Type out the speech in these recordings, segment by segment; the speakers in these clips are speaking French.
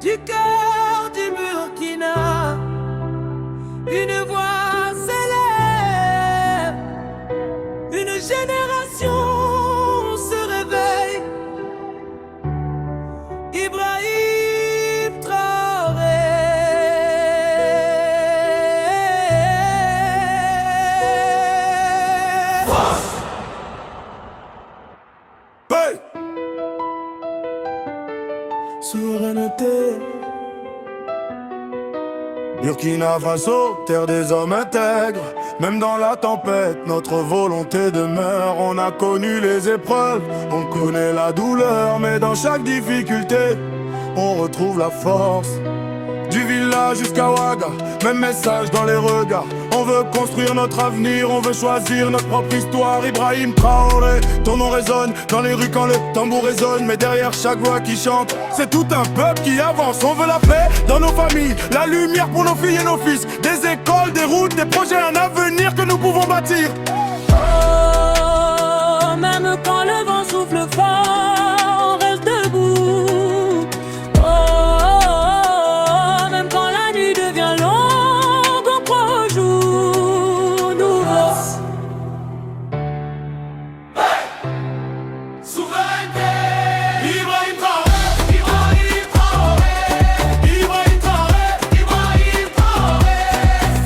du cœur du Burkina, une voix s'élève, une génération se réveille. Ibrahim Traoré. Hey! Souveraineté. Burkina Faso, terre des hommes intègres. Même dans la tempête, notre volonté demeure. On a connu les épreuves, on connaît la douleur. Mais dans chaque difficulté, on retrouve la force. Du village jusqu'à Ouaga, même message dans les regards. On veut construire notre avenir, on veut choisir notre propre histoire. Ibrahim Traoré, ton nom résonne dans les rues quand le tambour résonne. Mais derrière chaque voix qui chante, c'est tout un peuple qui avance. On veut la paix dans nos familles, la lumière pour nos filles et nos fils. Des écoles, des routes, des projets, un avenir que nous pouvons bâtir. Oh, même quand le vent souffle fort, on reste debout. Oh, même quand la nuit devient longue, on croit au jour nouveau. Souveraineté. Ibrahim Traoré, Ibrahim Traoré, Ibrahim Traoré, Ibrahim Traoré.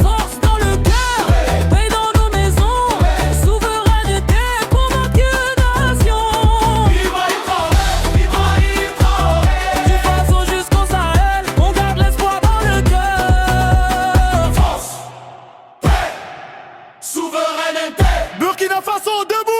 Force dans le cœur, paix dans nos maisons, souveraineté pour nos dieux nation. Ibrahim Traoré, Ibrahim Traoré. Du Faso jusqu'au Sahel, on garde l'espoir dans le cœur. Force, paix, souveraineté. Burkina Faso debout.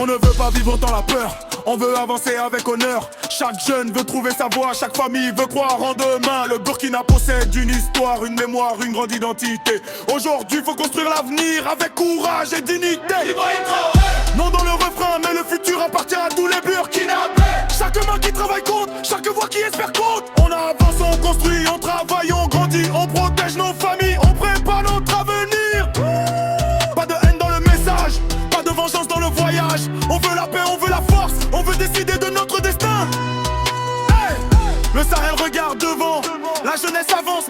On ne veut pas vivre dans la peur, on veut avancer avec honneur. Chaque jeune veut trouver sa voie, chaque famille veut croire en demain. Le Burkina possède une histoire, une mémoire, une grande identité. Aujourd'hui faut construire l'avenir avec courage et dignité. Ibrahim Traoré. Non dans le refrain, mais le futur appartient à tous les Burkinabés. Chaque main qui travaille compte, chaque voix qui espère compte. On avance, on construit, on travaille, on grandit, on protège nos familles, on prépare notre avenir. Pas de haine dans le message, pas de vengeance dans le voyage. On veut la paix, on veut la force, on veut décider de notre destin. Hey! Le Sahel regarde devant, la jeunesse avance,